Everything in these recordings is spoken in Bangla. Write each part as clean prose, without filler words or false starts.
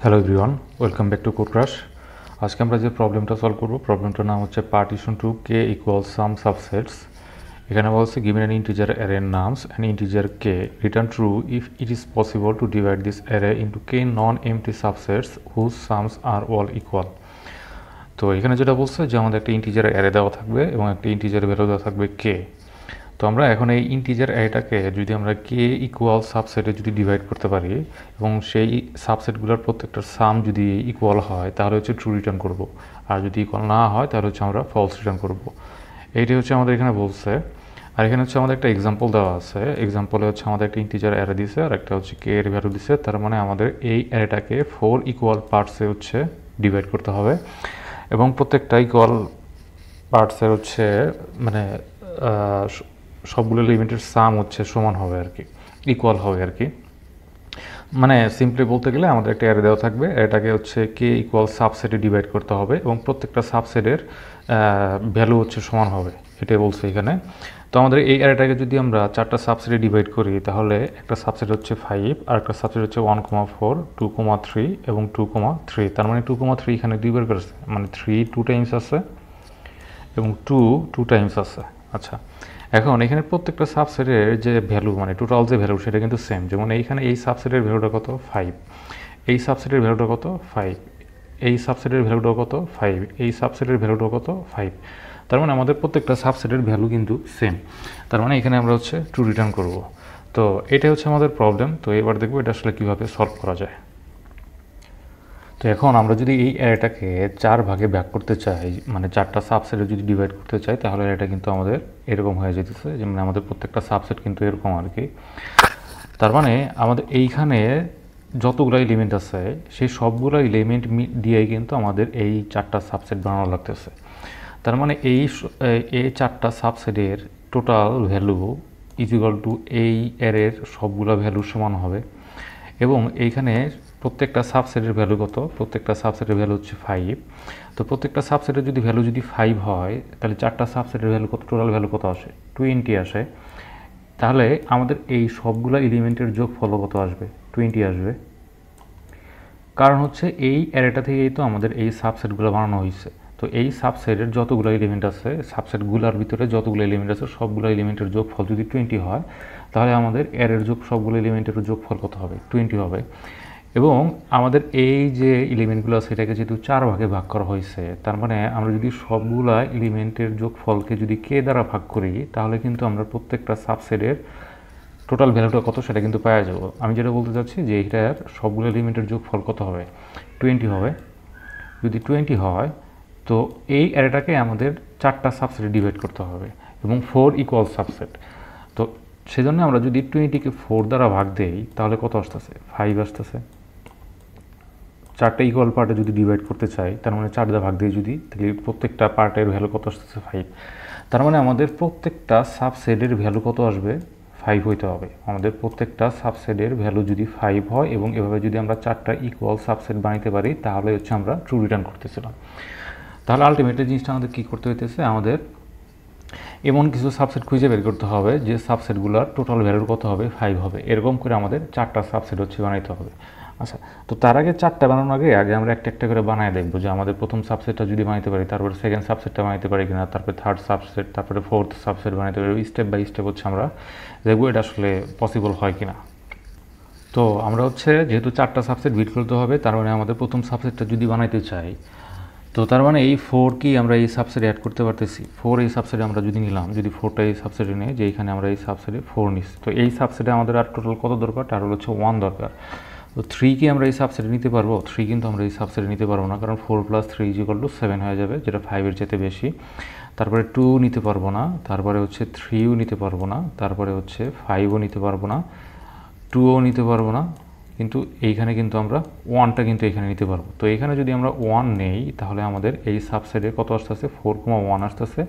Hello everyone, welcome back to Code Crash. আজকে আমরা যে প্রবলেমটা সলভ করব, প্রবলেমটার নাম হচ্ছে partition to K equals sum subsets. এখানে বলছে given an integer array nums an integer K return true if it is possible to divide this array into K non empty subsets whose sums are all equal. তো এখানে যেটা বলছে যে আমাদের একটা ইন্টিজার অ্যারে দেওয়া থাকবে এবং একটা ইন্টিজার ভ্যালু দেওয়া থাকবে কে। তো আমরা এখন এই ইন্টিজার অ্যারেটাকে যদি আমরা কে ইকুয়াল সাবসেটে যদি ডিভাইড করতে পারি এবং সেই সাবসেটগুলোর প্রত্যেকটার সাম যদি ইকুয়াল হয় তাহলে হচ্ছে ট্রু রিটার্ন করব, আর যদি ইকুয়াল না হয় তাহলে হচ্ছে আমরা ফলস রিটার্ন করব। এইটাই হচ্ছে আমাদের এখানে বলছে। আর এখানে হচ্ছে আমাদের একটা এক্সাম্পল দেওয়া আছে। এক্সাম্পলে হচ্ছে আমাদের একটা ইন্টিজার অ্যারে দিছে আর একটা হচ্ছে কে এর ভ্যালু দিছে। তার মানে আমাদের এই অ্যারেটাকে 4 ইকুয়াল পার্টসে হচ্ছে ডিভাইড করতে হবে এবং প্রত্যেকটা ইকুয়াল পার্টসের হচ্ছে মানে সবগুলো এলিমেন্টের সাম হচ্ছে সমান হবে আর কি, ইকুয়াল হবে আর কি। মানে সিম্পলি বলতে গেলে আমাদের একটা অ্যারে দেওয়া থাকবে, এটাকে হচ্ছে কে ইকুয়াল সাবসেটে ডিভাইড করতে হবে এবং প্রত্যেকটা সাবসেটের ভ্যালু হচ্ছে সমান হবে, এটাই বলছে এখানে। তো আমাদের এই অ্যারেটাকে যদি আমরা 4টা সাবসেটে ডিভাইড করি তাহলে একটা সাবসেট হচ্ছে 5 আর একটা সাবসেট হচ্ছে 1,4, 2,3 এবং 2,3। তার মানে 2,3 এখানে দুইবার করেছে, মানে 3 2 টাইমস আছে এবং 2 টাইমস আছে। আচ্ছা, এখন এখানে প্রত্যেকটা সাবসেটের যে ভ্যালু মানে টোটাল যে ভ্যালু সেটা কিন্তু সেম। যেমন এইখানে এই সাবসেটের ভ্যালুটা কত 5, এই সাবসেটের ভ্যালুটা কত 5, এই সাবসেটের ভ্যালুটা কত 5, এই সাবসেটের ভ্যালুটা কত 5। তার মানে আমাদের প্রত্যেকটা সাবসেটের ভ্যালু কিন্তু সেম। তার মানে এখানে আমরা হচ্ছে ট্রু রিটার্ন করব। তো এটাই হচ্ছে আমাদের প্রবলেম। তো এবার দেখবো এটা আসলে কীভাবে সলভ করা যায়। তো এখন আমরা যদি এই অ্যারেটাকে 4 ভাগে ভাগ করতে চাই, মানে 4টা সাবসেটে যদি ডিভাইড করতে চাই তাহলে এটা কিন্তু আমাদের এরকম হয়ে যেতেছে, যেমন আমাদের প্রত্যেকটা সাবসেট কিন্তু এরকম আর কি। তার মানে আমাদের এইখানে যতগুলো এলিমেন্ট আছে সেই সবগুলো এলিমেন্ট দিয়েই কিন্তু আমাদের এই 4টা সাবসেট বানানো লাগতেছে। তার মানে এই 4টা সাবসেটের total value is equal to এই অ্যারের সবগুলো ভ্যালু সমান হবে এবং এইখানে প্রত্যেকটা সাবসেটের ভ্যালু কত, প্রত্যেকটা সাবসেটের ভ্যালু হচ্ছে 5। তো প্রত্যেকটা সাবসেটের যদি ভ্যালু যদি 5 হয় তাহলে 4টা সাবসেটের ভ্যালু কত, টোটাল ভ্যালু কত আসে 20 আসে। তাহলে আমাদের এই সবগুলো এলিমেন্টের যোগফল কত আসবে 20 আসবে। কারণ হচ্ছে এই অ্যারেটা থেকেই তো আমাদের এই সাবসেটগুলো বানানো হয়েছে। তো এই সাবসেটের যতগুলো এলিমেন্ট আছে, সাবসেটগুলোর ভিতরে যতগুলো এলিমেন্ট আছে সবগুলো এলিমেন্টের যোগফল যদি 20 হয় তাহলে আমাদের অ্যারের সবগুলো এলিমেন্টের যোগফল কত হবে 20 হবে। এবং আমাদের এই যে এলিমেন্টগুলো আছে এটাকে যেহেতু 4 ভাগে ভাগ করা হয়েছে, তার মানে আমরা যদি সবগুলা এলিমেন্টের যোগফলকে যদি কে দ্বারা ভাগ করি তাহলে কিন্তু আমরা প্রত্যেকটা সাবসেটের টোটাল ভ্যালুটা কত সেটা কিন্তু পাওয়া যাব। আমি যেটা বলতে চাচ্ছি যে এটার সবগুলো এলিমেন্টের যোগফল কত হবে 20 হবে। যদি 20 হয় তো এই অ্যারেটাকে আমাদের 4টা সাবসেটে ডিভাইড করতে হবে এবং 4 ইকুয়াল সাবসেট। তো সেজন্য আমরা যদি 20কে 4 দ্বারা ভাগ দেই তাহলে কত আসতেছে 5 আসতেছে। 4টা ইকুয়াল পার্টে যদি ডিভাইড করতে চাই তার মানে 4 দ্বারা ভাগ দিয়ে যদি, তাহলে প্রত্যেকটা পার্টের ভ্যালু কত আসতেছে 5। তার মানে আমাদের প্রত্যেকটা সাবসেটের ভ্যালু কত আসবে 5 হইতে হবে। আমাদের প্রত্যেকটা সাবসেটের ভ্যালু যদি 5 হয় এবং এভাবে যদি আমরা 4টা ইকুয়াল সাবসেট বানাইতে পারি তাহলে হচ্ছে আমরা ট্রু রিটার্ন করতেছিলাম। তাহলে আলটিমেটলি জিনিসটা আমাদের কী করতে হইতেছে, আমাদের এমন কিছু সাবসেট খুঁজে বের করতে হবে যে সাবসেটগুলোর টোটাল ভ্যালু কত হবে 5 হবে। এরকম করে আমাদের 4টা সাবসেট হচ্ছে বানাইতে হবে। আচ্ছা, তো তার আগে 4টা বানানোর আগে আমরা একটা একটা করে বানায় দেখবো যে আমাদের প্রথম সাবসেটটা যদি বানাইতে পারি, তারপরে সেকেন্ড সাবসেটটা বানাইতে পারি কিনা, তারপরে থার্ড সাবসেট, তারপরে ফোর্থ সাবসেট বানাইতে পারি। স্টেপ বাই স্টেপ হচ্ছে আমরা দেখবো এটা আসলে পসিবল হয় কিনা। তো আমরা হচ্ছে যেহেতু 4টা সাবসেট বিট করতে হবে, তার মানে আমাদের প্রথম সাবসেটটা যদি বানাইতে চাই তো তার মানে এই 4 কি আমরা এই সাবসেটে অ্যাড করতে পারতেছি। 4 এই সাবসেটে আমরা যদি নিলাম, যদি 4টা এই সাবসেটে নেই, যে এখানে আমরা এই সাবসেটে 4 নিচ্ছি, তো এই সাবসেটে আমাদের আর টোটাল কত দরকার, টোটাল হচ্ছে 1 দরকার। তো 3 কি আমরা এই সাবসেটে নিতে পারবো, 3 কিন্তু আমরা এই সাবসেটে নিতে পারবো না, কারণ 4 + 3 = 7 হয়ে যাবে, যেটা 5-এর চেয়ে বেশি। তারপরে 2 নিতে পারবো না, তারপরে হচ্ছে 3ও নিতে পারবো না, তারপরে হচ্ছে 5ও নিতে পারবো না, 2ও নিতে পারবো না, কিন্তু এইখানে কিন্তু আমরা 1টা কিন্তু এখানে নিতে পারবো। তো এখানে যদি আমরা 1 নেই তাহলে আমাদের এই সাবসেটে কত আসতেছে 4,1 আসতেছে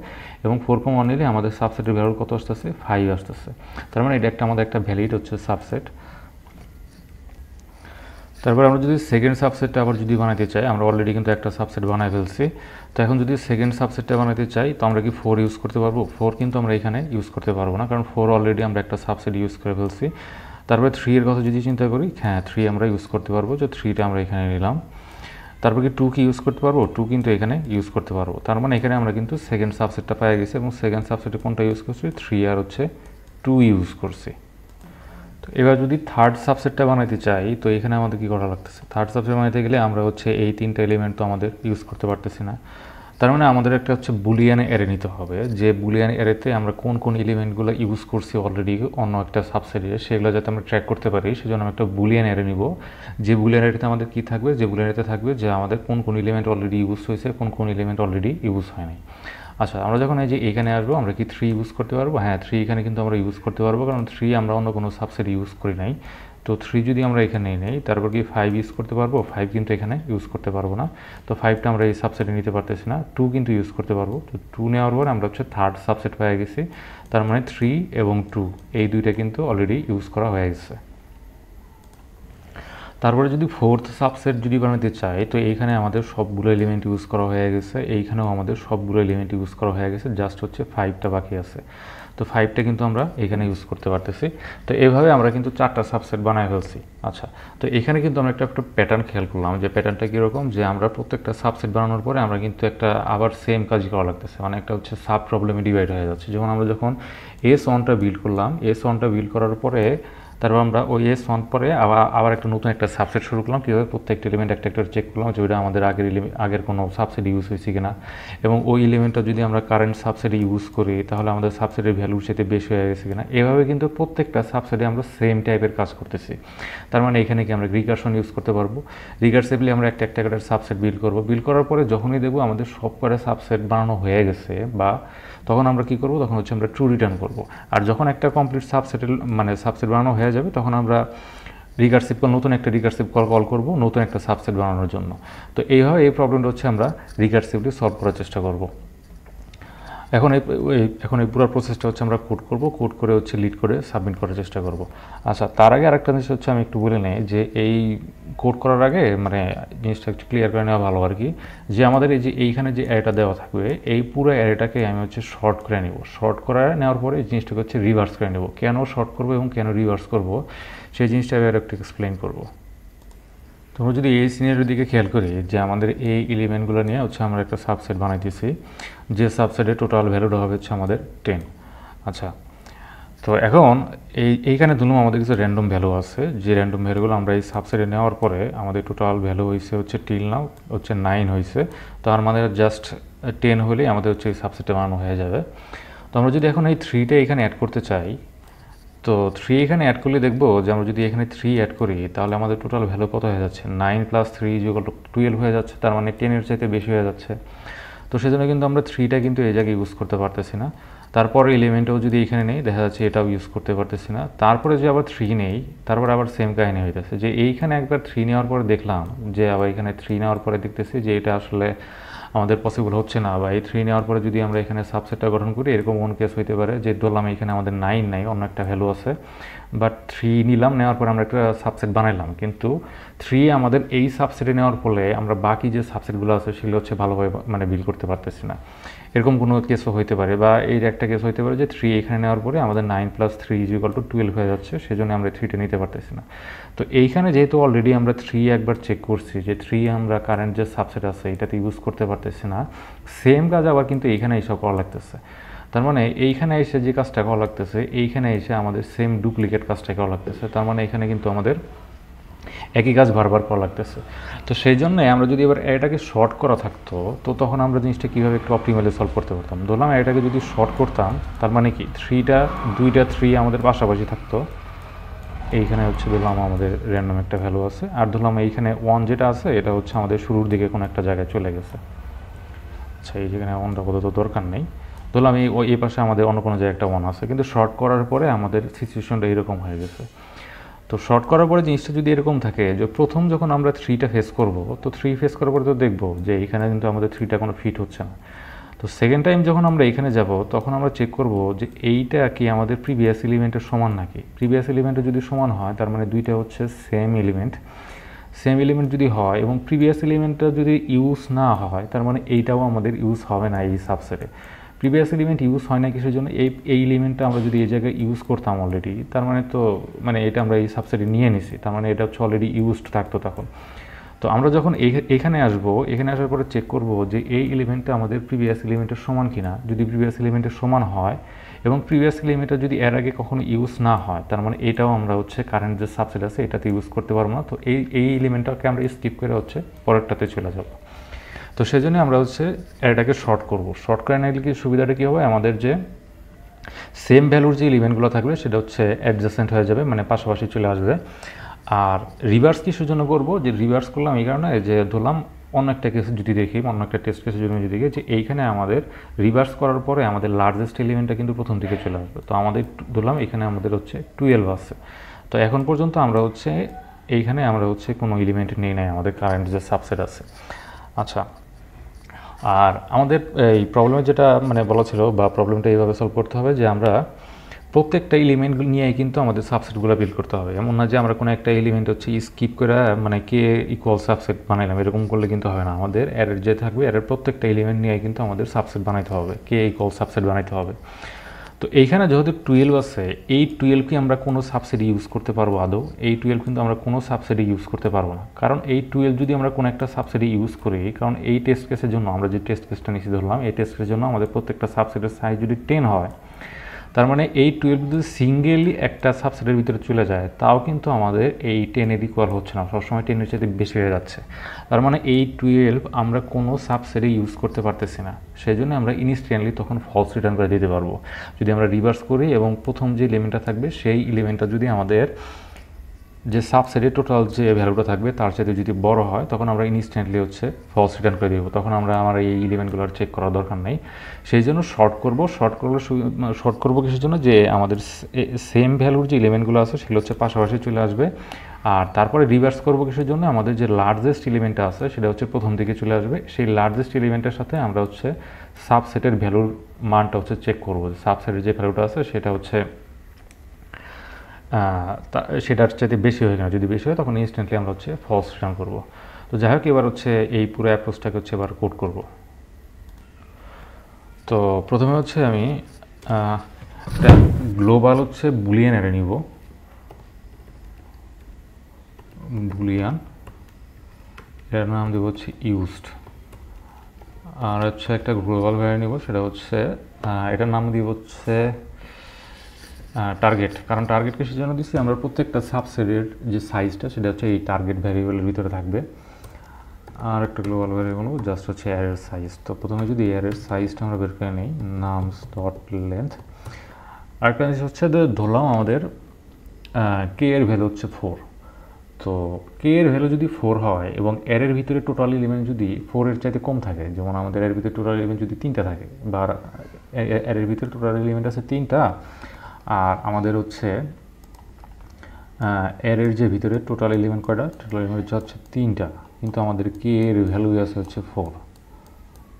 এবং 4,1 নিলে আমাদের সাবসেটের ভ্যালু কত আসতেছে 5 আসতেছে। তার মানে এটা আমাদের একটা ভ্যালিড হচ্ছে সাবসেট। তারপর আমরা যদি সেকেন্ড সাবসেটটা আবার যদি বানাইতে চাই, আমরা অলরেডি কিন্তু একটা সাবসেট বানাই ফেলছি। তো এখন যদি সেকেন্ড সাবসেটটা বানাইতে চাই তো আমরা কি 4 ইউজ করতে পারবো? 4 কিন্তু আমরা এখানে ইউজ করতে পারবো না, কারণ 4 অলরেডি আমরা একটা সাবসেট ইউজ করে ফেলছি। তারপরে 3 এর কথা যদি চিন্তা করি, হ্যাঁ 3 আমরা ইউজ করতে পারবো, যে 3টা আমরা এখানে নিলাম। তারপর কি 2 কি ইউজ করতে পারবো, 2 কিন্তু এখানে ইউজ করতে পারবো। তার মানে এখানে আমরা কিন্তু সেকেন্ড সাবসেটটা পেয়ে গেছি, এবং সেকেন্ড সাবসেটে কোনটা ইউজ করছি, 3 আর হচ্ছে 2 ইউজ করছি। তো এবার যদি থার্ড সাবসেটটা বানাইতে চাই, তো এখানে আমাদের কি করা লাগতেছে, থার্ড সাবসেট বানাইতে গেলে আমরা হচ্ছে এই 3টা এলিমেন্ট তো আমাদের ইউজ করতে পারতেছি না। তার মানে আমাদের একটা হচ্ছে বুলিয়ান অ্যারে নিতে হবে, যে বুলিয়ান অ্যারেতে আমরা কোন কোন এলিমেন্টগুলো ইউজ করছি অলরেডি অন্য একটা সাবসেটে, সেগুলো যাতে আমরা ট্র্যাক করতে পারি, সেজন্য আমরা একটা বুলিয়ান অ্যারে নিব। যে বুলিয়ান অ্যারেতে আমাদের কি থাকবে, যে বুলিয়ান অ্যারেতে থাকবে যে আমাদের কোন কোন এলিমেন্ট অলরেডি ইউজ হয়েছে, কোন কোন এলিমেন্ট অলরেডি ইউজ হয় নাই। আচ্ছা, আমরা যখন এই যে এখানে আসবো, আমরা কি 3 ইউজ করতে পারবো? হ্যাঁ 3 এখানে কিন্তু আমরা ইউজ করতে পারবো, কারণ 3 আমরা অন্য কোনো সাবসেট ইউজ করি নাই। তো 3 যদি আমরা এখানে নেই, তারপর কি 5 ইউজ করতে পারবো? 5 কিন্তু এখানে ইউজ করতে পারবো না, তো 5টা আমরা এই সাবসেটে নিতে পারতেছি না। 2 কিন্তু ইউজ করতে পারবো, তো 2 নেওয়ার পর আমরা হচ্ছে থার্ড সাবসেট পেয়ে গেছি। তার মানে 3 এবং 2 এই দুইটা কিন্তু অলরেডি ইউজ করা হয়ে গেছে। তারপরে যদি ফোর্থ সাবসেট যদি বানাতে চাই, তো এইখানে আমাদের সবগুলো এলিমেন্ট ইউজ করা হয়ে গেছে, এইখানেও আমাদের সবগুলো এলিমেন্ট ইউজ করা হয়ে গেছে, জাস্ট হচ্ছে 5টা বাকি আছে। তো 5টা কিন্তু আমরা এখানে ইউজ করতে পারতেছি। তো এইভাবে আমরা কিন্তু 4টা সাবসেট বানায় ফেলছি। আচ্ছা, তো এখানে কিন্তু আমরা একটা প্যাটার্ন খেয়াল করলাম, যে প্যাটার্নটা কীরকম, যে আমরা প্রত্যেকটা সাবসেট বানানোর পরে আমরা কিন্তু একটা আবার সেম কাজই করা লাগতেছে, মানে একটা হচ্ছে সাব প্রবলেমে ডিভাইড হয়ে যাচ্ছে। যেমন আমরা যখন S1টা বিল্ড করলাম, S1টা বিল্ড করার পরে তারপর আমরা ওই S1 পরে আবার একটা নতুন একটা সাবসেট শুরু করলাম। কীভাবে প্রত্যেকটা এলিমেন্ট একটা একটা চেক করলাম যে ওইটা আমাদের আগের কোনো সাবসেট ইউজ হয়েছে কিনা, এবং ওই এলিমেন্টটা যদি আমরা কারেন্ট সাবসেটে ইউজ করি তাহলে আমাদের সাবসেটের ভ্যালুর সাথে বেশি হয়ে গেছে কিনা। এভাবে কিন্তু প্রত্যেকটা সাবসেটে আমরা সেম টাইপের কাজ করতেছি। তার মানে এখানে কি আমরা রিকারশন ইউজ করতে পারবো, রিকারসিভলি আমরা একটা একটা করে সাবসেট বিল্ড করবো। বিল্ড করার পরে যখনই দেখবো আমাদের সব করে সাবসেট বানানো হয়ে গেছে, বা তখন আমরা কি করব, তখন হচ্ছে আমরা ট্রু রিটার্ন করব। আর যখন একটা কমপ্লিট সাবসেট বানানো হয়ে যাবে, তখন আমরা নতুন একটা রিকারসিভ কল করব নতুন একটা সাবসেট বানানোর জন্য। তো এইভাবে এই প্রবলেমটা হচ্ছে আমরা রিকারসিভলি সলভ করার চেষ্টা করব। এখন এই পুরো প্রসেসটা হচ্ছে আমরা কোড করে হচ্ছে লিড করে সাবমিট করার চেষ্টা করব। আচ্ছা, তার আগে আরেকটা জিনিস হচ্ছে আমি একটু বলে নেই, যে এই কোড করার আগে মানে জিনিসটা একটু ক্লিয়ার করে নেওয়া ভালো আর কি, যে আমাদের এই যে এইখানে যে অ্যারেটা দেওয়া থাকবে, এই পুরো অ্যারেটাকে আমি হচ্ছে শর্ট করে নেব। শর্ট করে নেওয়ার পরে এই জিনিসটাকে হচ্ছে রিভার্স করে নেব। কেন শর্ট করব এবং কেন রিভার্স করব, সেই জিনিসটা আমি আর একটু এক্সপ্লেন করব। তোমরা যদি এই সিনারিওর দিকে খেয়াল করি, যে আমাদের এই এলিমেন্টগুলো নিয়ে হচ্ছে আমরা একটা সাবসেট বানাইতেছি, যে সাবসেটের টোটাল ভ্যালুটা হবে হচ্ছে আমাদের 10। আচ্ছা, তো এখন এইখানে ধরুন আমাদের কিছু র্যান্ডম ভ্যালু আছে, যে র্যান্ডম ভ্যালুগুলো আমরা এই সাবসেটে নেওয়ার পরে আমাদের টোটাল ভ্যালু হয়েছে হচ্ছে টিল নাও হচ্ছে 9 হয়েছে। তো আমাদের জাস্ট 10 হলেই আমাদের হচ্ছে এই সাবসেটে বানানো হয়ে যাবে। তো আমরা যদি এখন এই 3টা এখানে অ্যাড করতে চাই, তো 3 এখানে অ্যাড করলে দেখবো যে আমরা যদি এখানে 3 অ্যাড করি, তাহলে আমাদের টোটাল ভ্যালু কত হয়ে যাচ্ছে, 9 + 3 = 12 হয়ে যাচ্ছে। তার মানে 10 এর চাইতে বেশি হয়ে যাচ্ছে। তো সেজন্য কিন্তু আমরা 3টা কিন্তু এই জায়গায় ইউজ করতে পারতেছি না। তারপরে এলিমেন্টও যদি এখানে নেই, দেখা যাচ্ছে এটাও ইউজ করতে পারতেছি না। তারপরে যে আবার 3 নেই, তারপরে আবার সেম কাহিনী হইতেছে, যে এইখানে একবার 3 নেওয়ার পরে দেখলাম যে আবার এখানে 3 নেওয়ার পরে দেখতেছি যে এটা আসলে আমাদের পসিবল হচ্ছে না, বা এই 3 নেওয়ার পরে যদি আমরা এখানে সাবসেটটা গঠন করি, এরকম কোন কেস হইতে পারে যে ধরলাম এখানে আমাদের 9 নাই, অন্য একটা ভ্যালু আছে, বাট 3 নিলাম, নেওয়ার পরে আমরা একটা সাবসেট বানাইলাম, কিন্তু 3 আমাদের এই সাবসেটে নেওয়ার ফলে আমরা বাকি যে সাবসেটগুলো আছে সেগুলো হচ্ছে ভালোভাবে মানে বিল করতে পারতেছি না। এরকম কোনো কেসও হইতে পারে, বা এই একটা কেস হইতে পারে যে 3 এখানে নেওয়ার পরে আমাদের 9 + 3 = 12 হয়ে যাচ্ছে, সেজন্য আমরা 3টা নিতে পারতেছি না। তো এইখানে যেহেতু অলরেডি আমরা 3 একবার চেক করছি, যে 3 আমরা কারেন্ট যে সাবসেট আছে এটাতে ইউজ করতে পারতেছি না, সেম কাজ আবার কিন্তু এইখানে এসে করা লাগতেছে। তার মানে এইখানে এসে যে কাজটা করা লাগতেছে, এইখানে এসে আমাদের সেম ডুপ্লিকেট কাজটা করা লাগতেছে। তার মানে এখানে কিন্তু আমাদের একই কাজ বারবার করা লাগতেছে। তো সেই জন্য আমরা যদি এবার এটাকে শর্ট করা থাকতো, তো তখন আমরা জিনিসটা কীভাবে একটু অপটিমালি সলভ করতে পারতাম। ধরলাম এটাকে যদি শর্ট করতাম, তার মানে কি দুইটা 3 আমাদের পাশাপাশি থাকতো। এইখানে হচ্ছে ধরলাম আমাদের র্যান্ডম একটা ভ্যালু আছে, আর ধরলাম এইখানে 1 যেটা আছে এটা হচ্ছে আমাদের শুরুর দিকে কোনো একটা জায়গায় চলে গেছে। আচ্ছা, এই যেখানে 1টা তো দরকার নেই, ধরলাম এই পাশে আমাদের অন্য কোনো জায়গায় একটা 1 আছে, কিন্তু শর্ট করার পরে আমাদের সিচুয়েশনটা এরকম হয়ে গেছে। তো শর্ট করার পরে জিনিসটা যদি এরকম থাকে, যে প্রথম যখন আমরা 3টা ফেস করব, তো 3 ফেস করার পরে তো দেখবো যে এইখানে কিন্তু আমাদের 3টা কোনো ফিট হচ্ছে না। তো সেকেন্ড টাইম যখন আমরা এখানে যাব, তখন আমরা চেক করব যে এইটা কি আমাদের প্রিভিয়াস এলিমেন্টের সমান নাকি। প্রিভিয়াস এলিমেন্টের যদি সমান হয়, তার মানে দুইটা হচ্ছে সেম এলিমেন্ট যদি হয়, এবং প্রিভিয়াস এলিমেন্টটা যদি ইউজ না হয়, তার মানে এইটাও আমাদের ইউজ হবে না এই সাবসেটে। প্রিভিয়াস এলিমেন্ট ইউজ হয় না কিসের জন্য, এই এলিমেন্টটা আমরা যদি এই জায়গায় ইউজ করতাম অলরেডি, তার মানে তো মানে এটা আমরা এই সাবসেটে নিয়ে নিছি, তার মানে এটা হচ্ছে অলরেডি ইউজড থাকতো তখন। তো আমরা যখন এখানে আসবো, এখানে আসার পরে চেক করব যে এই এলিমেন্টটা আমাদের প্রিভিয়াস এলিমেন্টের সমান কিনা। যদি প্রিভিয়াস এলিমেন্টের সমান হয় এবং প্রিভিয়াস এলিমেন্টটা যদি এর আগে কখনো ইউজ না হয়, তার মানে এটাও আমরা হচ্ছে কারেন্ট যে সাবসেট আছে এটাতে ইউজ করতে পারবো না। তো এই এলিমেন্টটাকে আমরা স্কিপ করে হচ্ছে পরেরটাতে চলে যাব। তো সেই জন্য আমরা হচ্ছে এটাকে শর্ট করব। শর্ট করে নিলে কি সুবিধাটা কী হবে, আমাদের যে সেম ভ্যালুর যে এলিমেন্টগুলো থাকবে সেটা হচ্ছে অ্যাডজাসেন্ট হয়ে যাবে, মানে পাশাপাশি চলে আসবে। আর রিভার্স কিসের জন্য করবো, যে রিভার্স করলাম এই কারণে যে ধরলাম অন্য একটা কেস যদি দেখি, অন্য একটা টেস্ট কেসের জন্য যদি দেখি যে এইখানে আমাদের রিভার্স করার পরে আমাদের লার্জেস্ট এলিমেন্টটা কিন্তু প্রথম দিকে চলে আসবে। তো আমাদের ধরলাম এখানে আমাদের হচ্ছে 12 আছে। তো এখন পর্যন্ত আমরা হচ্ছে এইখানে আমরা হচ্ছে কোনো এলিমেন্ট নেই নাই আমাদের কারেন্ট যে সাবসেট আছে। আচ্ছা, আর আমাদের এই প্রবলেমে যেটা মানে বলা ছিল বা প্রবলেমটা এইভাবে সলভ করতে হবে যে আমরা প্রত্যেকটা এলিমেন্ট নিয়েই কিন্তু আমাদের সাবসেটগুলো বিল্ড করতে হবে। এমন না যে আমরা কোনো একটা এলিমেন্ট হচ্ছে স্কিপ করে মানে কে ইকুয়াল সাবসেট বানাইলাম, এরকম করলে কিন্তু হবে না। আমাদের এর যে থাকবে এর প্রত্যেকটা এলিমেন্ট নিয়ে কিন্তু আমাদের সাবসেট বানাইতে হবে, কে ইকুয়াল সাবসেট বানাইতে হবে। তো এইখানে যেহেতু 12 আছে, এই 12 কি আমরা কোনো সাবসেটে ইউজ করতে পারবো আদৌ? এই 12 কিন্তু আমরা কোনো সাবসেটে ইউজ করতে পারবো না, কারণ এই 12 যদি আমরা কোনো একটা সাবসেটে ইউজ করি, কারণ এই টেস্ট কেসের জন্য আমরা যে টেস্ট কেসটা নিচে ধরলাম, এই টেস্ট কেসের জন্য আমাদের প্রত্যেকটা সাবসেটের সাইজ যদি 10 হয়, তার মানে এই 12 যদি সিঙ্গেলি একটা সাবসেটের ভিতরে চলে যায়, তাও কিন্তু আমাদের এই 10-এর ইকুয়াল হচ্ছে না, সবসময় 10-এর চাইতে বেশি হয়ে যাচ্ছে। তার মানে এই 12 আমরা কোনো সাবসেটে ইউজ করতে পারতেছি না, সেই জন্য আমরা ইনস্ট্যান্টলি তখন ফলস রিটার্ন করে দিতে পারবো। যদি আমরা রিভার্স করি এবং প্রথম যে এলিমেন্টটা থাকবে সেই এলিমেন্টটা যদি আমাদের যে সাবসেটের টোটাল যে ভ্যালুটা থাকবে তার সাথে যদি বড় হয়, তখন আমরা ইনস্ট্যান্টলি হচ্ছে ফলস রিটার্ন করে দেবো। তখন আমার এই এলিমেন্টগুলো আর চেক করার দরকার নেই। সেই জন্য শর্ট করবো কিসের জন্য, যে আমাদের সেম ভ্যালুর যে এলিমেন্টগুলো আছে সেগুলো হচ্ছে পাশাপাশি চলে আসবে। আর তারপরে রিভার্স করবো কিসের জন্য, আমাদের যে লার্জেস্ট এলিমেন্টটা আছে সেটা হচ্ছে প্রথম দিকে চলে আসবে। সেই লার্জেস্ট এলিমেন্টের সাথে আমরা হচ্ছে সাবসেটের ভ্যালুর মানটা হচ্ছে চেক করবো। সাবসেটের যে ভ্যালুটা আছে সেটা হচ্ছে সেটার চাইতে বেশি হয় না, যদি বেশি হয় তখন ইনস্ট্যান্টলি আমরা হচ্ছে ফলস রিটার্ন করবো। তো যাই হোক, এবার হচ্ছে এই পুরো অ্যাপ্রোচটাকে হচ্ছে এবার কোড করব। তো প্রথমে হচ্ছে আমি একটা গ্লোবাল হচ্ছে বুলিয়ান অ্যারে নিব, বুলিয়ান, এর নাম দেবো হচ্ছে ইউজড। আর হচ্ছে একটা গ্লোবাল ভ্যারিয়েবল নিব, সেটা হচ্ছে এটার নাম দিব হচ্ছে টার্গেট। কারণ টার্গেট কিসের জন্য দিচ্ছি, আমরা প্রত্যেকটা সাবসেটের যে সাইজটা সেটা হচ্ছে এই টার্গেট ভ্যারিয়েবলের ভিতরে থাকবে। আর একটা গ্লোবাল ভ্যারিয়েবল জাস্ট হচ্ছে অ্যারের সাইজ। তো প্রথমে যদি অ্যারের সাইজটা আমরা বের করে নিই, নামস ডট লেন্থ। আরেকটা জিনিস হচ্ছে ধরলাম আমাদের কে এর ভ্যালু হচ্ছে 4। তো কে এর ভ্যালু যদি 4 হয় এবং এর ভিতরে টোটাল এলিমেন্ট যদি 4 এর চাইতে কম থাকে, যেমন আমাদের এর ভিতরে টোটাল এলিমেন্ট যদি 3টা থাকে, বা এর ভিতরে টোটাল এলিমেন্ট আছে 3টা, আর আমাদের হচ্ছে এর যে ভিতরে টোটাল এলিমেন্ট কয়টা, টোটাল এলিমেন্ট হচ্ছে 3টা, কিন্তু আমাদের কে এর ভ্যালু আছে হচ্ছে 4।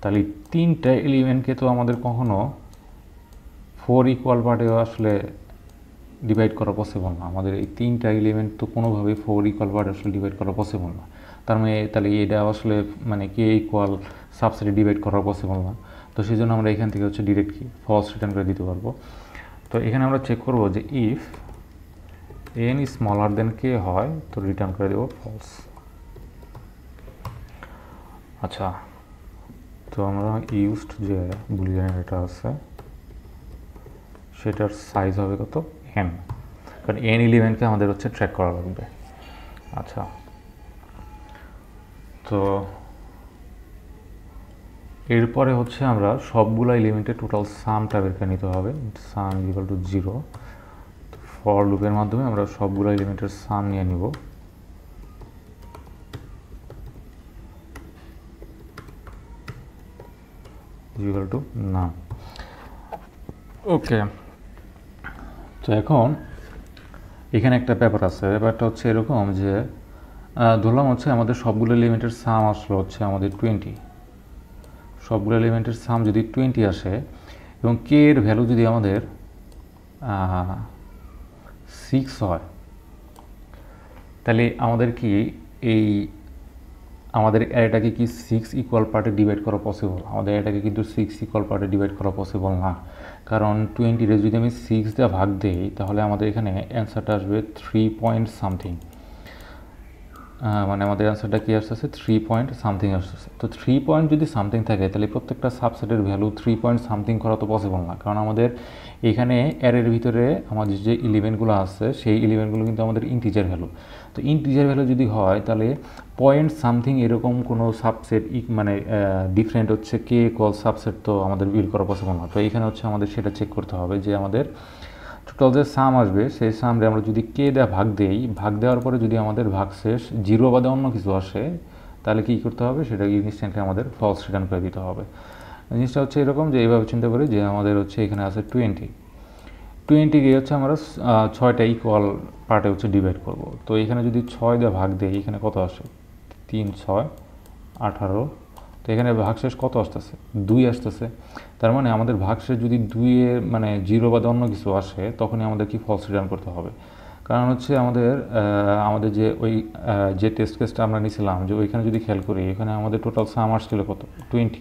তাহলে 3টা এলিমেন্টকে তো আমাদের কখনো 4 ইকুয়াল পার্টে আসলে ডিভাইড করা পসিবল না। আমাদের এই 3টা এলিমেন্ট তো কোনোভাবেই 4 ইকুয়াল পার্টে আসলে ডিভাইড করা পসিবল না। তার মানে তাহলে এটা আসলে মানে কে ইকুয়াল সাবসেটে ডিভাইড করা পসিবল না। তো সেই জন্য আমরা এখান থেকে হচ্ছে ডিরেক্ট কি ফলস রিটার্ন করে দিতে পারবো। তো এখানে আমরা চেক করব যে ইফ n স্মলার দেন কে হয়, তো রিটার্ন করে দেবো ফলস। আচ্ছা, তো আমরা ইউজড যে বুলিয়ান এটা আছে সেটার সাইজ হবে কত, n, কারণ n এলিমেন্টকে আমাদের হচ্ছে ট্র্যাক করা লাগবে। আচ্ছা, তো এরপরে হচ্ছে আমরা সবগুলো এলিমেন্টের টোটাল সামটা বের করে নিতে হবে, সাম ইকুয়াল টু 0। ফর লুপের মাধ্যমে আমরা সবগুলো এলিমেন্টের সাম নিয়ে নিব। ইকুয়াল টু না। ওকে, তো এখন এখানে একটা ব্যাপার আছে। ব্যাপারটা হচ্ছে এরকম যে ধরলাম হচ্ছে আমাদের সবগুলো এলিমেন্টের সাম আসলো হচ্ছে আমাদের 20। সবগুলো এলিমেন্টের সাম যদি 20 আসে এবং কে এর ভ্যালু যদি আমাদের 6 হয়, তাহলে আমাদের কি এই আমাদের অ্যারেটাকে কি 6 ইকুয়াল পার্টে ডিভাইড করা পসিবল? আমাদের অ্যারেটাকে কিন্তু 6 ইকুয়াল পার্টে ডিভাইড করা পসিবল না, কারণ 20 যদি আমি 6 দিয়ে ভাগ দেই তাহলে আমাদের এখানে অ্যান্সারটা আসবে 3 পয়েন্ট সামথিং। মানে আমাদের অ্যান্সারটা কি আসতেছে 3 পয়েন্ট সামথিং আসতেছে। তো 3 পয়েন্ট যদি সামথিং থাকে তাহলে প্রত্যেকটা সাবসেটের ভ্যালু 3 পয়েন্ট সামথিং করা তো পসিবল না, কারণ আমাদের এখানে অ্যারের ভিতরে আমাদের যে ইলিমেন্টগুলো আছে সেই ইলিমেন্টগুলো কিন্তু আমাদের ইন্টিজার ভ্যালু। তো ইন্টিজার ভ্যালু যদি হয় তাহলে পয়েন্ট সামথিং এরকম কোনো সাবসেট মানে ডিফারেন্ট হচ্ছে কে কল সাবসেট তো আমাদের বিল করা পসিবল না। তো এখানে হচ্ছে আমাদের সেটা চেক করতে হবে যে আমাদের টোটাল যে সাম আসবে সেই সামরে আমরা যদি কে দেওয়া ভাগ দেই, ভাগ দেওয়ার পরে যদি আমাদের ভাগশেষ জিরো বাদে অন্য কিছু আসে তাহলে কী করতে হবে, সেটা ইনস্ট্যান্টলি আমাদের ফলস রিটার্ন করে দিতে হবে। জিনিসটা হচ্ছে এরকম যে এইভাবে চিন্তা করি যে আমাদের হচ্ছে এখানে আছে 20 হচ্ছে আমরা 6টা ইকুয়াল পার্টে হচ্ছে ডিভাইড করব। তো এখানে যদি 6 দিয়ে ভাগ দেই এখানে কত আসে 3 6 18। তো এখানে ভাগশেষ কত আসতেছে 2 আসতেছে। তার মানে আমাদের ভাগশেষ যদি 2-এর মানে জিরো বাদে অন্য কিছু আসে তখনই আমাদের কি ফলস রিটার্ন করতে হবে, কারণ হচ্ছে আমাদের যে ওই যে টেস্ট কেসটা আমরা নিয়েছিলাম যে ওইখানে যদি খেয়াল করি এখানে আমাদের টোটাল সাম আসছিল কত 20,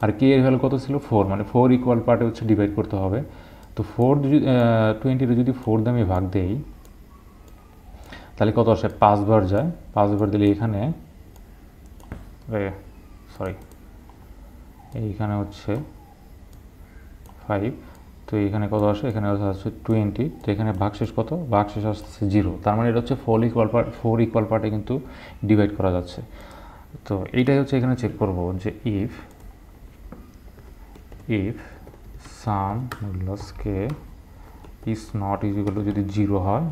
আর কে এর ভ্যালু কত ছিল 4, মানে 4 ইকুয়াল পার্টে হচ্ছে ডিভাইড করতে হবে। তো 20 যদি 4 দিয়ে আমি ভাগ দেই তাহলে কত আসে 5 বার যায়, 5 বার দিলে এখানে এইখানে হচ্ছে 5, তো এখানে কত আসে এখানে আসছে 20। তো এখানে ভাগশেষ কত, ভাগশেষ আসছে 0, তার মানে এটা হচ্ছে 4 ইকুয়াল পার্টে কিন্তু ডিভাইড করা যাচ্ছে। তো এইটাই হচ্ছে এখানে চেক করব যে if some modulus K is not equal to যদি 0 হয়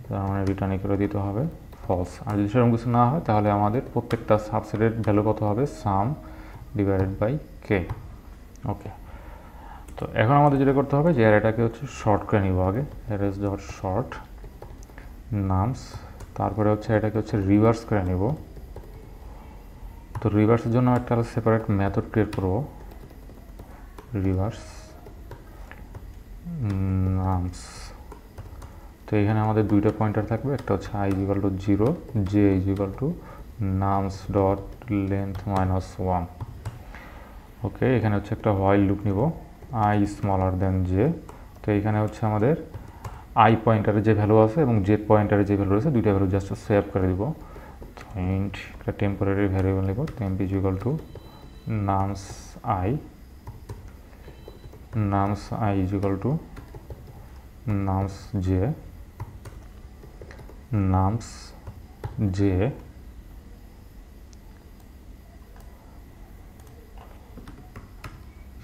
তার মানে রিটার্ন করে দিতে হবে ফলস, আর যদি সেরকম কিছু না হয় তাহলে আমাদের প্রত্যেকটা সাবসেটের ভ্যালু কত হবে সাম ডিভাইডেড বাই কে। ওকে, তো এখন আমাদের যেটা করতে হবে যে অ্যারেটাকে হচ্ছে শর্ট করে নিব আগে, অ্যারেস ডট শর্ট নামস, তারপরে হচ্ছে এটাকে হচ্ছে রিভার্স করে নিব। তো রিভার্সের জন্য একটা সেপারেট মেথড ক্রিয়েট করব, রিভার্স নামস। তো এখানে আমাদের দুইটা পয়েন্টার থাকবে, একটা হচ্ছে i = 0, j = nums dot length -1। ওকে, এখানে হচ্ছে একটা হোয়াইল লুপ নিব i smaller than j। তো এখানে হচ্ছে আমাদের i পয়েন্টারে যে ভ্যালু আছে এবং j পয়েন্টারে যে ভ্যালু আছে দুইটা ভ্যালু জাস্ট সেভ করে দিব। তো ইন্ট একটা টেম্পোরারি ভ্যারিয়েবল নিব, temp = nums i = nums j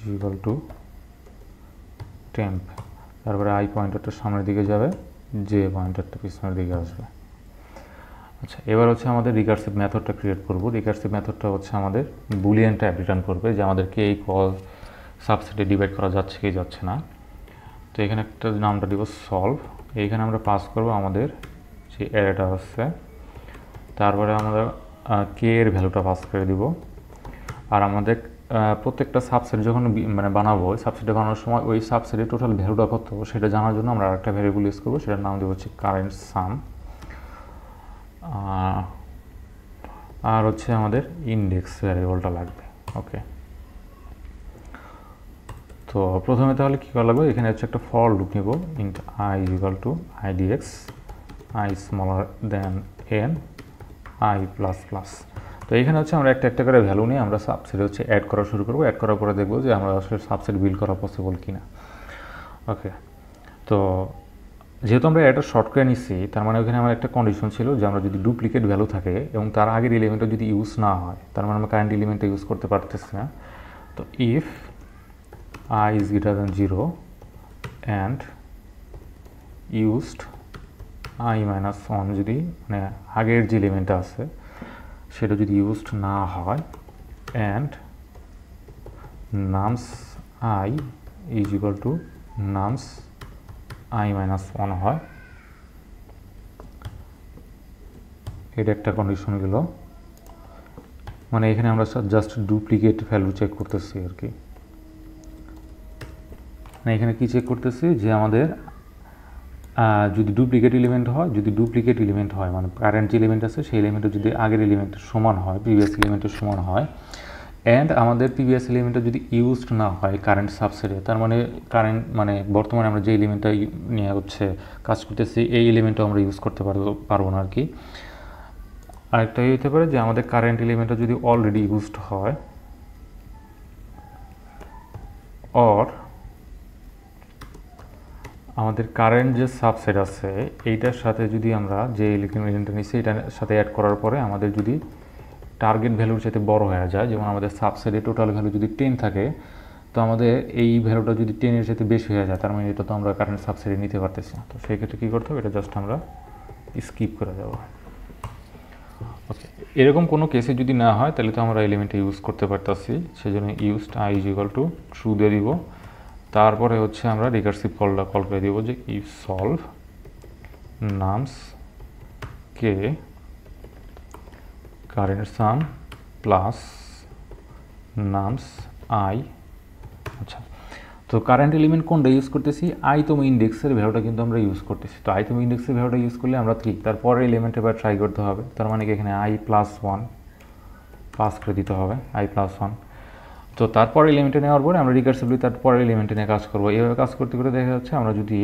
= temp। তারপরে i পয়েন্টারটা সামনের দিকে যাবে, j পয়েন্টারটা পিছনের দিকে আসবে। আচ্ছা, এবার হচ্ছে আমাদের রিকার্সিভ মেথডটা ক্রিয়েট করব। রিকার্সিভ মেথডটা হচ্ছে আমাদের বুলিয়ান টাইপ রিটার্ন করবে যে আমাদেরকে এই কল সাবসেটে ডিভাইড করা যাচ্ছে কি যাচ্ছে না। তো এখানে একটা নামটা দিব সলভ, এইখানে আমরা পাস করব আমাদের যে অ্যারেটা আছে, তারপরে আমরা কে এর ভ্যালুটা পাস করে দিব। আর আমাদের প্রত্যেকটা সাবসেট যখন মানে বানাবো, ওই সাবসেটে বানানোর সময় ওই সাবসেটের টোটাল ভ্যালুটা কত সেটা জানার জন্য আমরা আরেকটা ভ্যারিয়েবল ইউজ করবো, সেটার নাম দেবো হচ্ছে কারেন্ট সাম। আর হচ্ছে আমাদের ইন্ডেক্স ভ্যারিয়েবলটা লাগবে। ওকে, তো প্রথমে তাহলে কী করা লাগবে, এখানে হচ্ছে একটা ফর লুপ নিব, int i = idx i smaller than n i++। তো এখানে হচ্ছে আমরা একটা একটা করে ভ্যালু নিয়ে আমরা সাবসেটে হচ্ছে অ্যাড করা শুরু করবো। অ্যাড করার পরে দেখবো যে আমরা আসলে সাবসেট বিল্ড করা পসিবল কিনা। ওকে, তো যেহেতু আমরা এটা শর্ট করে নিচ্ছি তার মানে ওখানে আমার একটা কন্ডিশন ছিল যে আমরা যদি ডুপ্লিকেট ভ্যালু থাকে এবং তার আগের এলিমেন্টটা যদি ইউজ না হয় তার মানে আমরা কারেন্ট এলিমেন্টটা ইউজ করতে পারতেছি না। তো if i is greater than 0 and used i minus 1 যদি মানে আগের যে এলিমেন্টটা আছে সেটা যদি ইউজড না হয় and nums i is equal to nums i minus 1 হয়, এটা একটা কন্ডিশন গেল। মানে এখানে আমরা জাস্ট ডুপ্লিকেট ভ্যালু চেক করতেছি আর কি। মানে এখানে কি চেক করতেছি যে আমাদের যদি ডুপ্লিকেট এলিমেন্ট হয় মানে কারেন্ট যে এলিমেন্ট আছে সেই এলিমেন্টটা যদি আগের এলিমেন্টের সমান হয়, প্রিভিয়াস এলিমেন্টের সমান হয়, অ্যান্ড আমাদের প্রিভিয়াস এলিমেন্টটা যদি ইউজড না হয় কারেন্ট সাবসেটে, তার মানে কারেন্ট মানে বর্তমানে আমরা যে এলিমেন্টটা নিয়ে হচ্ছে কাজ করতেছি এই এলিমেন্টও আমরা ইউজ করতে পারবো না আর কি। আরেকটা হতে পারে যে আমাদের কারেন্ট এলিমেন্টটা যদি অলরেডি ইউজড হয়, অর আমাদের কারেন্ট যে সাবসেট আছে এইটার সাথে যদি আমরা যে এলিমেন্টটা নিচ্ছি এটার সাথে অ্যাড করার পরে আমাদের যদি টার্গেট ভ্যালুর সাথে বড় হয়ে যায়, যেমন আমাদের সাবসেটে টোটাল ভ্যালু যদি 10 থাকে, তো আমাদের এই ভ্যালুটা যদি 10-এর সাথে বেশি হয়ে যায়, তার মানে এটা তো আমরা কারেন্ট সাবসেটে নিতে পারতেছি না। তো সেই ক্ষেত্রে কী করতে হবে, এটা জাস্ট আমরা স্কিপ করে যাব। ওকে, এরকম কোনো কেসে যদি না হয় তাহলে তো আমরা এলিমেন্টটা ইউজ করতে পারতেছি, সেজন্য used I is equal two true দিয়ে দিব। তারপরে হচ্ছে আমরা রিকার্সিভ কলটা কল করে দিব যে if solve nums K current some plus nums I. আচ্ছা, তো কারেন্ট এলিমেন্ট কোনটা ইউজ করতেছি, আইতম ইন্ডেক্সের ভ্যালুটা কিন্তু আমরা ইউজ করতেছি। তো আইতম ইন্ডেক্সের ভ্যালুটা ইউজ করলে আমরা কি তারপরে এলিমেন্টে এবার ট্রাই করতে হবে, তার মানে কি এখানে আই প্লাস 1 পাস করে দিতে হবে, আই প্লাস 1। তো তারপর এলিমেন্টে নেওয়ার পরে আমরা রিকার্সিভলি তারপরে এলিমেন্টে নিয়ে কাজ করবো। এইভাবে কাজ করতে করতে দেখা যাচ্ছে আমরা যদি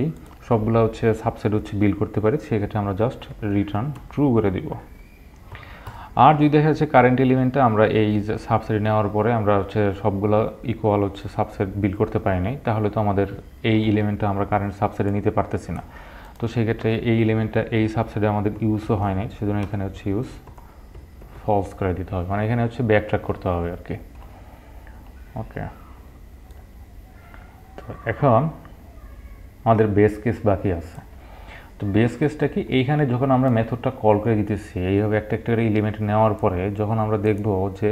সবগুলো হচ্ছে সাবসেট হচ্ছে বিল্ড করতে পারি, সেক্ষেত্রে আমরা জাস্ট রিটার্ন ট্রু করে দিব। আর যদি দেখা যাচ্ছে কারেন্ট এলিমেন্টটা আমরা এই সাবসেট নেওয়ার পরে আমরা হচ্ছে সবগুলো ইকুয়াল হচ্ছে সাবসেট বিল্ড করতে পারি নাই, তাহলে তো আমাদের এই এলিমেন্টটা আমরা কারেন্ট সাবসেটে নিতে পারতেছি না। তো সেক্ষেত্রে এই এলিমেন্টটা এই সাবসেটে আমাদের ইউজও হয় নাই, সেজন্য এখানে হচ্ছে ইউজ ফলস করে দিতে হবে, মানে এখানে হচ্ছে ব্যাক ট্র্যাক করতে হবে আর কি। ওকে, তো এখন আমাদের বেস কেস বাকি আছে। তো বেস কেসটা কি, এইখানে যখন আমরা মেথডটা কল করে দিতেছি এইভাবে একটা একটা করে এলিমেন্ট নেওয়ার পরে যখন আমরা দেখব যে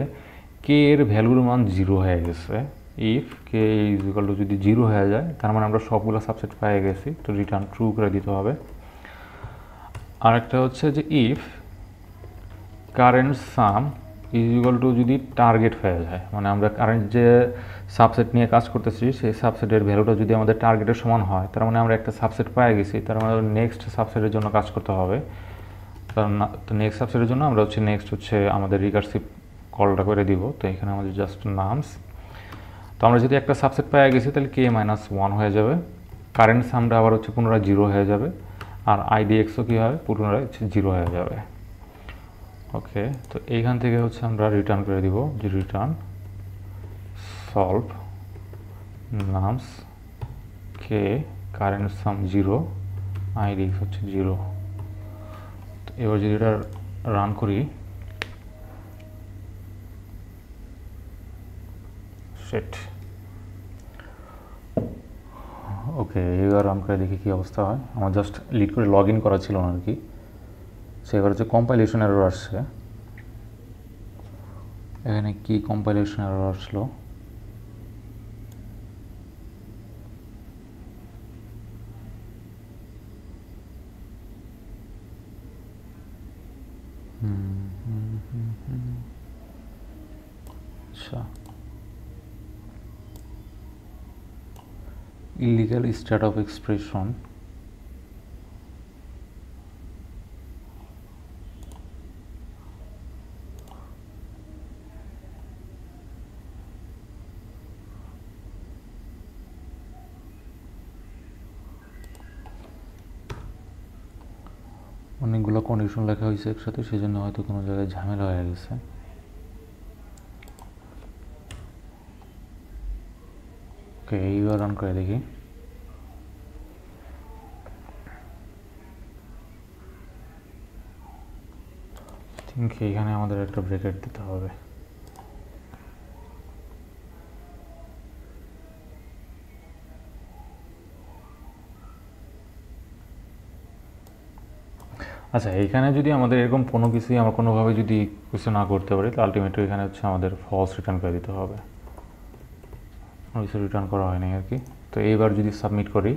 কে এর ভ্যালুর মান 0 হয়ে গেছে, if K is equal two যদি 0 হয়ে যায় তার মানে আমরা সবগুলো সাবসেট পেয়ে গেছি, তো রিটার্ন ট্রু করে দিতে হবে। আর একটা হচ্ছে যে if current some is equal two যদি টার্গেট হয়ে যায়, মানে আমরা কারেন্ট যে সাবসেট নিয়ে কাজ করতেছি সেই সাবসেটের ভ্যালুটা যদি আমাদের টার্গেটের সমান হয়, তার মানে আমরা একটা সাবসেট পেয়ে গেছি, তার মানে নেক্সট সাবসেটের জন্য কাজ করতে হবে। কারণ নেক্সট সাবসেটের জন্য আমরা হচ্ছে নেক্সট হচ্ছে আমাদের রিকার্সিভ কলটা করে দিব। তো এখানে আমাদের জাস্ট নামস, তো আমরা যদি একটা সাবসেট পেয়ে গেছি তাহলে কে মাইনাস 1 হয়ে যাবে, কারেন্ট সামটা আবার হচ্ছে পুনরায় 0 হয়ে যাবে, আর আইডিএক্সও কী হবে পুনরায় হচ্ছে 0 হয়ে যাবে। ওকে, তো এইখান থেকে হচ্ছে আমরা রিটার্ন করে দিব যে রিটার্ন সলভ নামস কে কারেন্ট সাম 0 আইডিএক্স হচ্ছে 0। তো এবার যদি এটা রান করি, সেট। ওকে, এবার রান করে দেখি কী অবস্থা হয়। আমার জাস্ট লিড করে লগ ইন করা ছিল না আর কি, সেবার হচ্ছে কম্পাইলেশন এরর আসছে। এখানে কি কম্পাইলেশন এরর আসলো, আচ্ছা illegal state of expression, অনেকগুলো কন্ডিশন লেখা হয়েছে একসাথে, সেই জন্য হয়তো কোনো জায়গায় ঝামেলা হয়ে গেছে। ওকে, এইবার রান করে দেখি। থিঙ্ক এইখানে আমাদের একটা ব্রেকেট দিতে হবে। আচ্ছা, এইখানে যদি আমাদের এরকম কোনো কিছুই আমরা কোনোভাবে যদি কিছু না করতে পারি, তাহলে আলটিমেটলি এখানে হচ্ছে আমাদের ফলস রিটার্ন করে দিতে হবে, কিছু রিটার্ন করা হয়নি আর কি। তো এইবার যদি সাবমিট করি,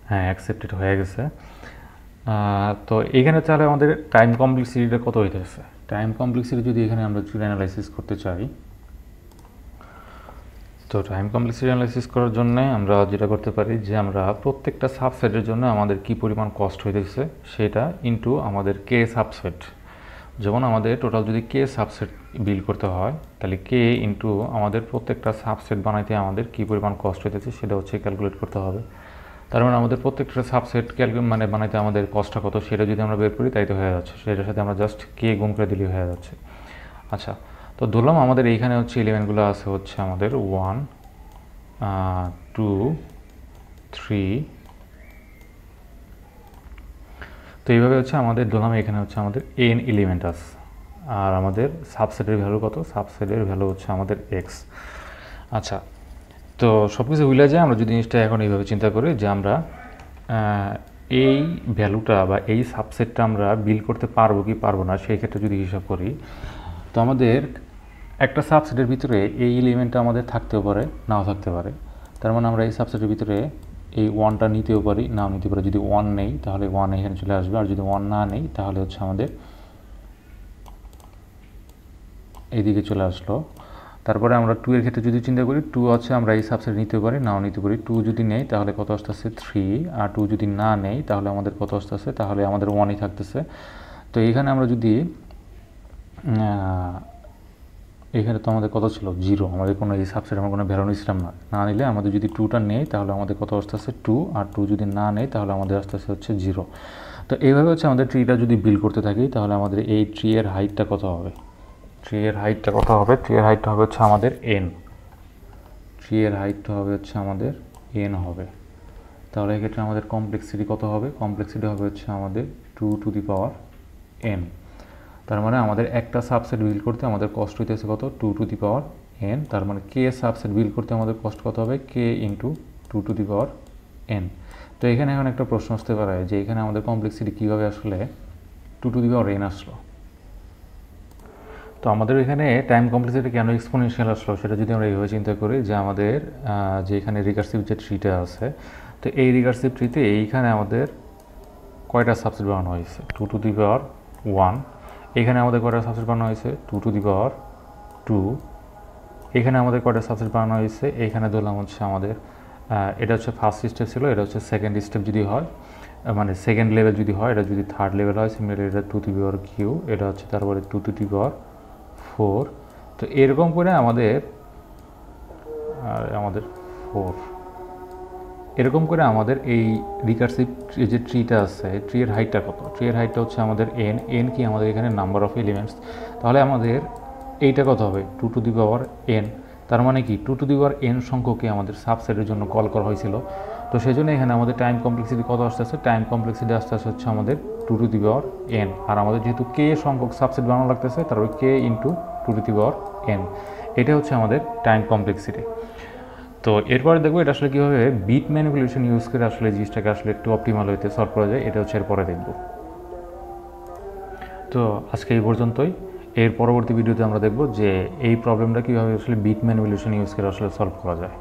হ্যাঁ অ্যাকসেপ্টেড হয়ে গেছে। তো এইখানে তাহলে আমাদের টাইম কমপ্লেক্সিটিটা কত হইতেছে, টাইম কমপ্লেক্সিটি যদি এখানে আমরা অ্যানালাইসিস করতে চাই, তো তো টাইম কমপ্লেক্সিটি অ্যানালাইসিস করার জন্য আমরা যেটা করতে পারি যে আমরা প্রত্যেকটা সাবসেটের জন্য আমাদের কি পরিমাণ কস্ট হইতেছে সেটা ইনটু আমাদের কে সাবসেট। যেমন আমাদের টোটাল যদি কে সাবসেট বিল করতে হয় তাহলে কে ইনটু আমাদের প্রত্যেকটা সাবসেট বানাইতে আমাদের কি পরিমাণ কস্ট হইতেছে সেটা হচ্ছে ক্যালকুলেট করতে হবে। তার মানে আমাদের প্রত্যেকটা সাবসেট মানে বানাইতে আমাদের কস্টটা কত সেটা যদি আমরা বের করি তাই তো হয়ে যাচ্ছে, সেটার সাথে আমরা জাস্ট কে গুণ করে দিলেই হয়ে যাচ্ছে। আচ্ছা, তো ধরলাম আমাদের এইখানে হচ্ছে এলিমেন্টগুলো আছে হচ্ছে আমাদের 1 2 3। তো এইভাবে হচ্ছে আমাদের ধরলাম এখানে হচ্ছে আমাদের n এলিমেন্ট আছে, আর আমাদের সাবসেটের ভ্যালু কত, সাবসেটের ভ্যালু হচ্ছে আমাদের x। আচ্ছা, তো সব কিছু ভুলে যায় আমরা যদি জিনিসটা এখন এইভাবে চিন্তা করি যে আমরা এই ভ্যালুটা বা এই সাবসেটটা আমরা বিল করতে পারবো কি পারবো না, সেই ক্ষেত্রে যদি হিসাব করি তো আমাদের একটা সাবসেটের ভিতরে এই এলিমেন্টটা আমাদের থাকতেও পারে নাও থাকতে পারে। তার মানে আমরা এই সাবসেটের ভিতরে এই 1টা নিতেও পারি নাও নিতে পারি। যদি 1 নেই তাহলে 1 এখানে চলে আসবে, আর যদি 1 না নেই তাহলে হচ্ছে আমাদের এইদিকে চলে আসলো। তারপরে আমরা 2 এর ক্ষেত্রে যদি চিন্তা করি 2 হচ্ছে আমরা এই সাবসেট নিতে পারি নাও নিতে পারি। 2 যদি নেই তাহলে কত আসতেছে 3, আর 2 যদি না নেই তাহলে আমাদের কত আসতেছে, তাহলে আমাদের 1ই থাকতেছে। তো এখানে আমরা যদি এখানে তো আমাদের কত ছিল 0, আমাদের কোনো এই সাবসেট আমরা কোনো ভ্যালু নিচ্ছিলাম না, না নিলে আমাদের যদি 2টা নেই তাহলে আমাদের কত আসতেছে 2, আর 2 যদি না নেই তাহলে আমাদের আসতেছে হচ্ছে 0। তো এইভাবে হচ্ছে আমাদের ট্রিটা যদি বিল করতে থাকি তাহলে আমাদের এই ট্রি এর হাইটটা কত হবে, ট্রি এর হাইটটা কত হবে, ট্রি এর হাইটটা হবে হচ্ছে আমাদের n, ট্রি এর হাইটটা হবে হচ্ছে আমাদের n হবে। তাহলে এক্ষেত্রে আমাদের কমপ্লেক্সিটি কত হবে, কমপ্লেক্সিটি হবে হচ্ছে আমাদের 2 টু দি পাওয়ার n। তার মানে আমাদের একটা সাবসেট বিল করতে আমাদের কষ্ট হইতেছে কত, 2 টু দি পাওয়ার n। তার মানে কে সাবসেট বিল করতে আমাদের কষ্ট কত হবে, K into 2 to the power n। তো এখানে এখন একটা প্রশ্ন আসতে পারে যে এখানে আমাদের কমপ্লেক্সিটি কীভাবে আসলে 2 টু দি পাওয়ার n আসলো। তো আমাদের এখানে টাইম কমপ্লেক্সিটি কেন এক্সপোনেনশিয়াল আসলো সেটা যদি আমরা এইভাবে চিন্তা করি যে আমাদের যে এখানে রিকার্সিভ যে ট্রিটা আছে, তো এই রিকার্সিভ ট্রিতে এইখানে আমাদের কয়টা সাবসেট বানানো হয়েছে, 2 টু দি পাওয়ার 1। এখানে আমাদের কয়টা সাবসেট বানানো হয়েছে 2 টু দি পাওয়ার 2। এখানে আমাদের কয়টা সাবসেট বানানো হয়েছে, এইখানে ধরলাম হচ্ছে আমাদের এটা হচ্ছে ফার্স্ট স্টেপ ছিল, এটা হচ্ছে সেকেন্ড স্টেপ যদি হয়, মানে সেকেন্ড লেভেল যদি হয়, এটা যদি থার্ড লেভেল হয় সিমিলারলি এটা 2 টু দি পাওয়ার কিউ, এটা হচ্ছে তারপরে 2 টু দি পাওয়ার 4। তো এরকম করে আমাদের 4, এরকম করে আমাদের এই রিকার্সিভ যে ট্রিটা আছে, ট্রি এর হাইটটা কত, ট্রি এর হাইটটা হচ্ছে আমাদের n কি আমাদের এখানে নাম্বার অফ এলিমেন্টস। তাহলে আমাদের এইটা কত হবে 2 টু দি পাওয়ার n। তার মানে কি 2 টু দি পাওয়ার n সংখ্যককে আমাদের সাবসেটের জন্য কল করা হয়েছিল। তো সেই জন্য এখানে আমাদের টাইম কমপ্লেক্সিটি কত আসতেছে, টাইম কমপ্লেক্সিটি আসতেছে হচ্ছে আমাদের 2 টু দি পাওয়ার n। আর আমাদের যেহেতু কে সংখ্যক সাবসেট বানানো লাগতেছে তারপরে K into 2 to the power n, এটা হচ্ছে আমাদের টাইম কমপ্লেক্সিটি। তো এরপরে দেখবো এটা আসলে কীভাবে বিট ম্যানিপুলেশন ইউজ করে আসলে জিনিসটাকে আসলে একটু অপটিমাল হইতে সলভ করা যায়, এটা হচ্ছে এরপরে দেখব। তো আজকে এই পর্যন্তই। এর পরবর্তী ভিডিওতে আমরা দেখব যে এই প্রবলেমটা কীভাবে আসলে বিট ম্যানিপুলেশন ইউজ করে আসলে সলভ করা যায়।